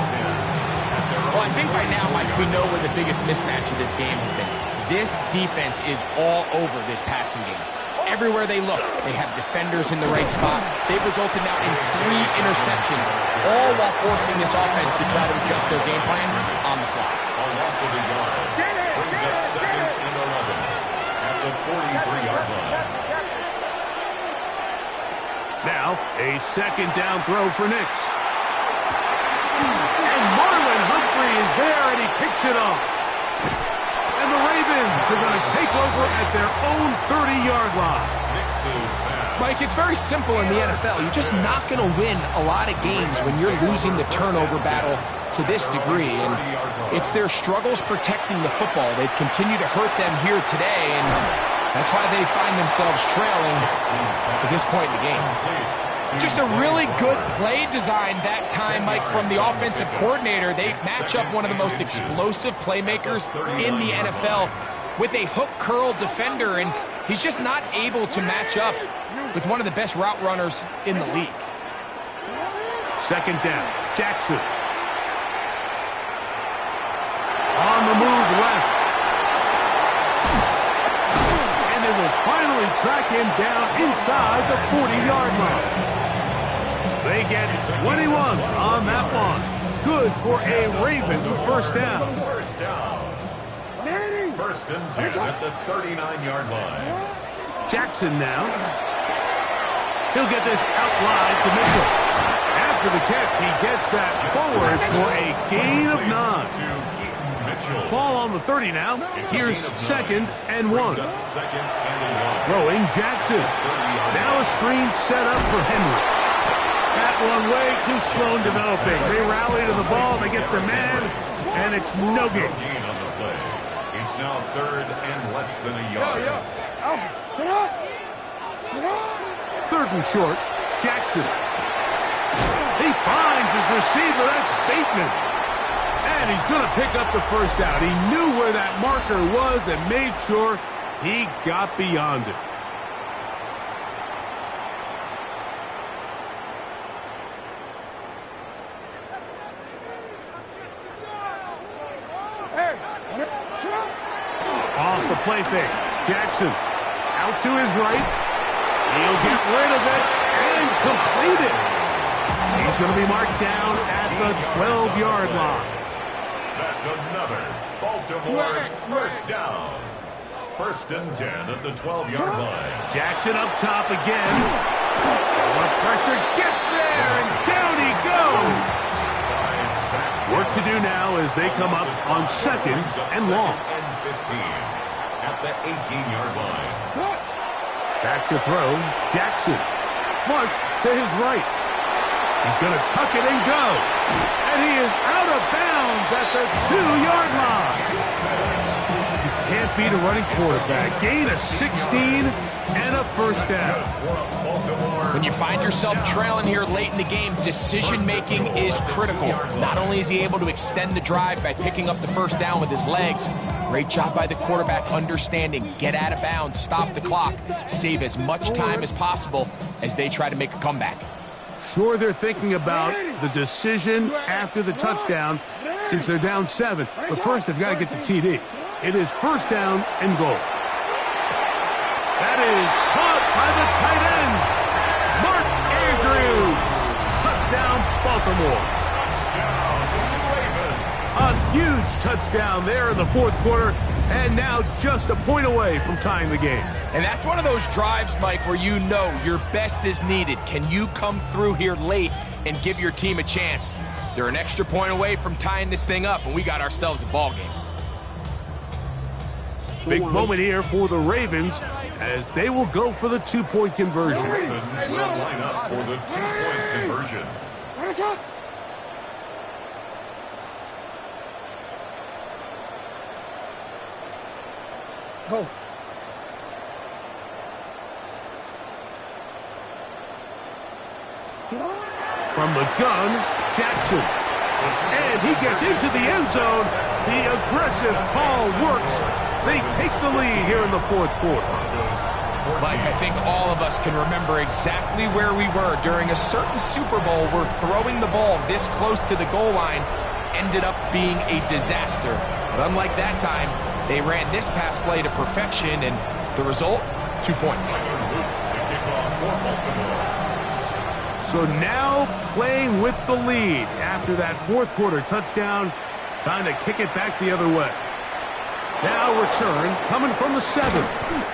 Well, I think by now, Mike, we know where the biggest mismatch of this game has been. This defense is all over this passing game. Everywhere they look, they have defenders in the right spot. They've resulted now in 3 interceptions, all while forcing this offense to try to adjust their game plan on the fly. A loss of a yard. Brings up 2nd and 11 at the 43-yard line. Now, a 2nd down throw for Nix. And Marlon Humphrey is there, and he picks it off. And the Ravens are going to take over at their own 30-yard line. Mike, it's very simple in the NFL. You're just not going to win a lot of games when you're losing the turnover battle to this degree. And it's their struggles protecting the football. They've continued to hurt them here today, and that's why they find themselves trailing at this point in the game. Just a really good play design that time, Mike, from the offensive coordinator. They match up one of the most explosive playmakers in the NFL with a hook curl defender, and he's just not able to match up with one of the best route runners in the league. 2nd down, Jackson. On the move left. And they will finally track him down inside the 40-yard line. They get 21 on that one. Good for a Raven 1st down. 1st and 10 at the 39-yard line. Jackson now. He'll get this out wide to Mitchell. After the catch, he gets that forward for a gain of 9. Ball on the 30 now. Here's 2nd and 1. Throwing Jackson. Now a screen set up for Henry. That one way too slow in developing. They rally to the ball, they get the man, and it's no gain. It's now 3rd and less than a yard. 3rd and short, Jackson. He finds his receiver, that's Bateman. And he's going to pick up the 1st down. He knew where that marker was and made sure he got beyond it. Off the play fake. Jackson out to his right. He'll get rid of it and complete it. He's going to be marked down at the 12-yard line. That's another Baltimore 1st down. 1st and 10 at the 12-yard line. Jackson up top again. work to do now as they come up on 2nd and long. And 15 at the 18-yard line. Back to throw, Jackson. Flush to his right. He's going to tuck it and go. And he is out of bounds at the 2-yard line. You can't beat a running quarterback. Gain of 16 and a first down. When you find yourself trailing here late in the game, decision-making is critical. Not only is he able to extend the drive by picking up the first down with his legs, great job by the quarterback understanding, get out of bounds, stop the clock, save as much time as possible as they try to make a comeback. Sure, they're thinking about the decision after the touchdown since they're down 7. But first, they've got to get the TD. It is first down and goal. That is caught by the tight end, Mark Andrews. Touchdown, Baltimore. A huge touchdown there in the fourth quarter, and now just a point away from tying the game. And that's one of those drives, Mike, where you know your best is needed. Can you come through here late and give your team a chance? They're an extra point away from tying this thing up, and we got ourselves a ball game. Big moment here for the Ravens as they will go for the 2-point conversion. The Ravens will line up for the 2-point conversion. Go. From the gun, Jackson. And he gets into the end zone. The aggressive call works. They take the lead here in the fourth quarter. Mike, I think all of us can remember exactly where we were during a certain Super Bowl where throwing the ball this close to the goal line ended up being a disaster. But unlike that time, they ran this pass play to perfection, and the result, 2 points. So now playing with the lead after that fourth quarter touchdown, time to kick it back the other way. Now return coming from the 7.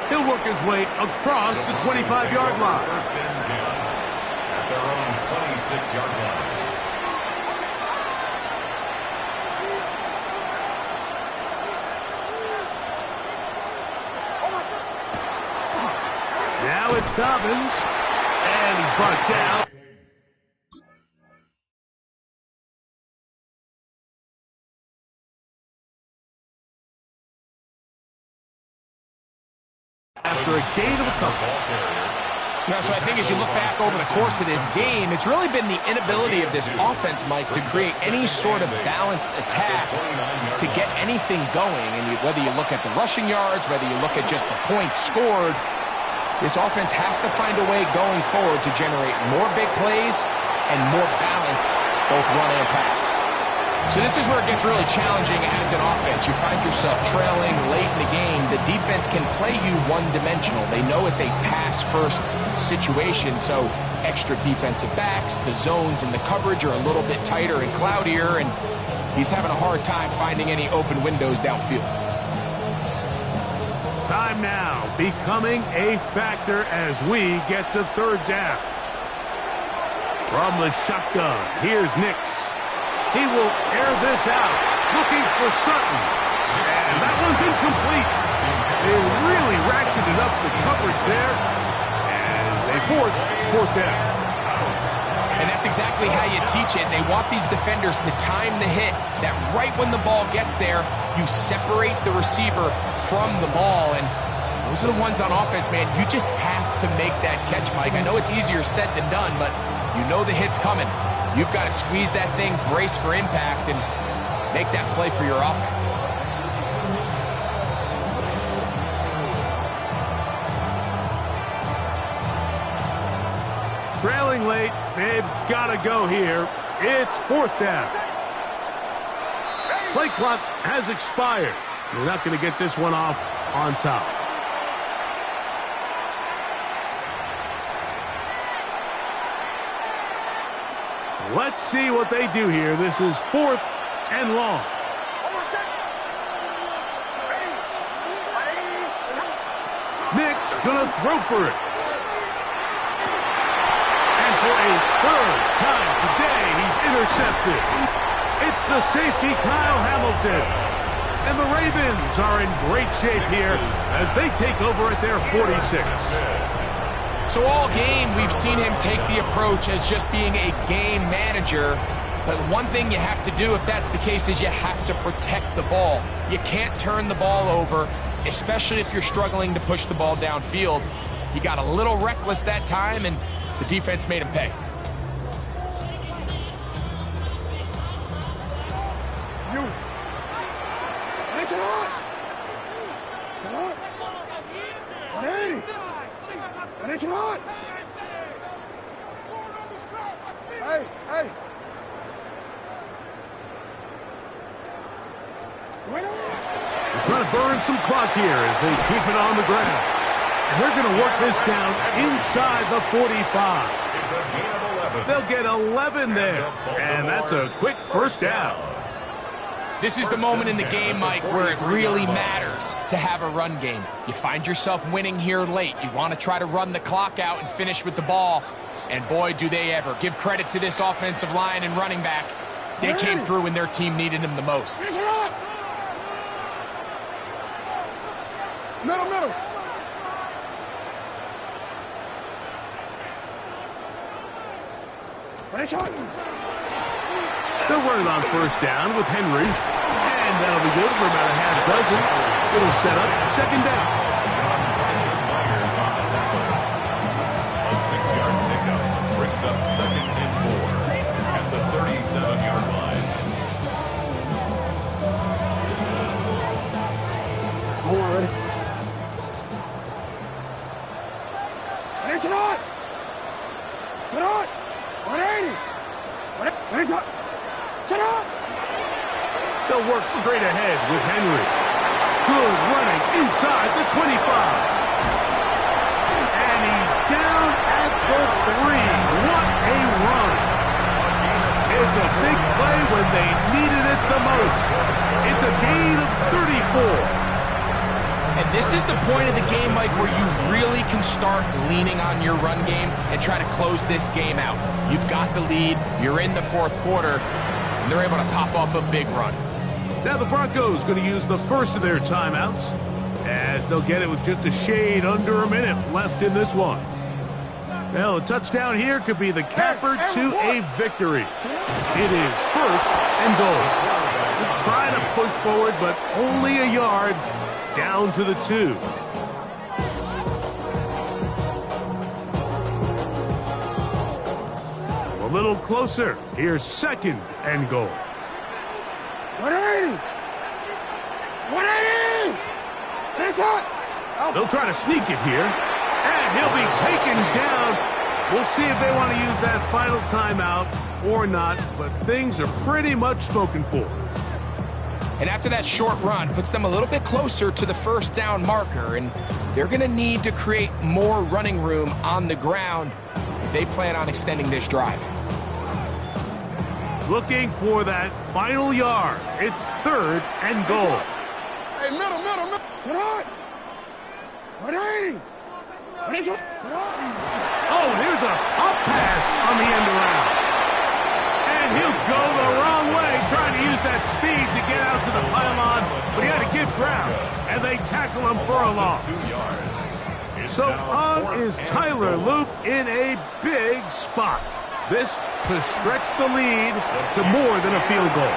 He'll work his way across the 25-yard line. First and 10 at their own 26-yard line. Now it's Dobbins, and he's brought down. After a gain of a couple. Now, so I think as you look back over the course of this game, it's really been the inability of this offense, Mike, to create any sort of balanced attack to get anything going. And whether you look at the rushing yards, whether you look at just the points scored, this offense has to find a way going forward to generate more big plays and more balance, both run and pass. So this is where it gets really challenging as an offense. You find yourself trailing late in the game. The defense can play you one-dimensional. They know it's a pass-first situation, so extra defensive backs, the zones and the coverage are a little bit tighter and cloudier, and he's having a hard time finding any open windows downfield. Time now becoming a factor as we get to third down. From the shotgun, here's Nix. He will air this out, looking for Sutton. And that one's incomplete. They really ratcheted up the coverage there, and they force fourth down. And that's exactly how you teach it. They want these defenders to time the hit, that right when the ball gets there, you separate the receiver from the ball. And those are the ones on offense, man. You just have to make that catch, Mike. I know it's easier said than done, but you know the hit's coming. You've got to squeeze that thing, brace for impact, and make that play for your offense. Trailing late, they've got to go here. It's fourth down. Play clock has expired. They're not going to get this one off on top. Let's see what they do here. This is fourth and long. Nick's gonna throw for it. And for a third time today, he's intercepted. It's the safety, Kyle Hamilton. And the Ravens are in great shape here as they take over at their 46. So all game, we've seen him take the approach as just being a game manager. But one thing you have to do if that's the case is you have to protect the ball. You can't turn the ball over, especially if you're struggling to push the ball downfield. He got a little reckless that time, and the defense made him pay. Hey! They're trying to burn some clock here as they keep it on the ground. And they're going to work this down inside the 45. It's a gain of 11. They'll get 11 there. And that's a quick first down. This is the moment in the game, Mike, where it really matters to have a run game. You find yourself winning here late. You want to try to run the clock out and finish with the ball. And boy, do they ever. Give credit to this offensive line and running back. They came through when their team needed them the most. Middle. They're running on first down with Henry. And that'll be good for about a half dozen. It'll set up second down. Myers on the tackle. A 6-yard pickup brings up 2nd and 4 at the 37-yard line. Hold on, ready? It's not! 180! Shut up! They'll work straight ahead with Henry. Good running inside the 25. And he's down at the 3. What a run. It's a big play when they needed it the most. It's a gain of 34. And this is the point of the game, Mike, where you really can start leaning on your run game and try to close this game out. You've got the lead, you're in the fourth quarter, and they're able to pop off a big run. Now the Broncos going to use the first of their timeouts as they'll get it with just a shade under a minute left in this one. Well, a touchdown here could be the capper to a victory. It is 1st and goal. They're trying to push forward, but only a yard. Down to the 2. A little closer. Here's 2nd and goal. 180! 180! Finish up! They'll try to sneak it here. And he'll be taken down. We'll see if they want to use that final timeout or not, but things are pretty much spoken for. And after that short run, puts them a little bit closer to the first down marker, and they're going to need to create more running room on the ground if they plan on extending this drive. Looking for that final yard. It's 3rd and goal. Hey, middle. Tonight! 180! Oh, here's a pop pass on the end around. And he'll go the wrong way, trying to use that speed to get out to the pylon, but he had to give ground, and they tackle him for a loss. 2 yards. So on is Tyler Loop in a big spot. This to stretch the lead to more than a field goal.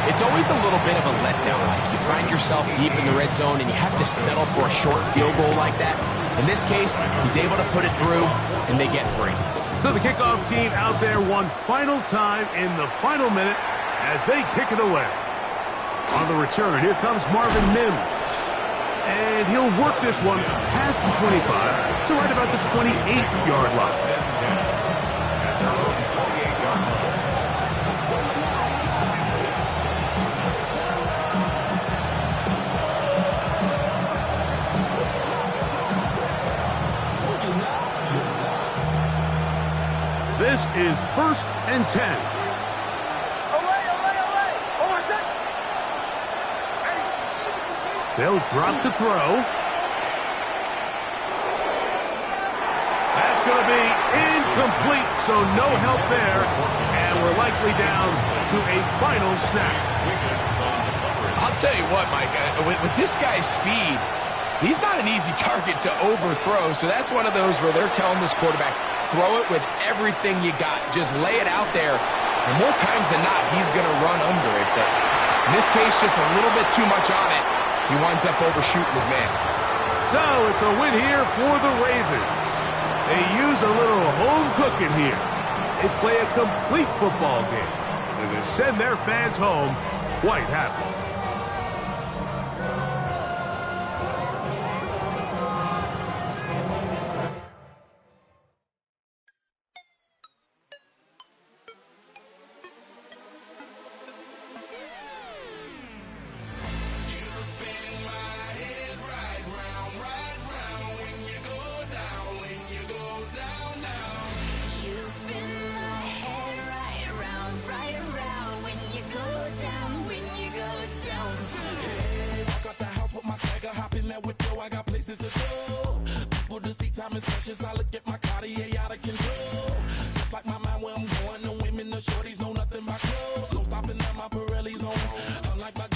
It's always a little bit of a letdown. Like you find yourself deep in the red zone and you have to settle for a short field goal like that. In this case, he's able to put it through, and they get 3. So the kickoff team out there one final time in the final minute as they kick it away. On the return, here comes Marvin Mims. And he'll work this one past the 25 to right about the 28-yard line. This is 1st and 10. They'll drop to throw. That's going to be Complete, so no help there. And we're likely down to a final snap. I'll tell you what, Mike, with this guy's speed, he's not an easy target to overthrow. So that's one of those where they're telling this quarterback, throw it with everything you got. Just lay it out there. And more times than not, he's going to run under it. But in this case, just a little bit too much on it. He winds up overshooting his man. So it's a win here for the Ravens. They use a little home cooking here. They play a complete football game. And they send their fans home quite happy. I got places to go. People to see, time is precious. I look at my Cartier out of control. Just like my mind where I'm going. The women, the shorties know nothing but clothes. No stopping at my Pirelli's on. Unlike my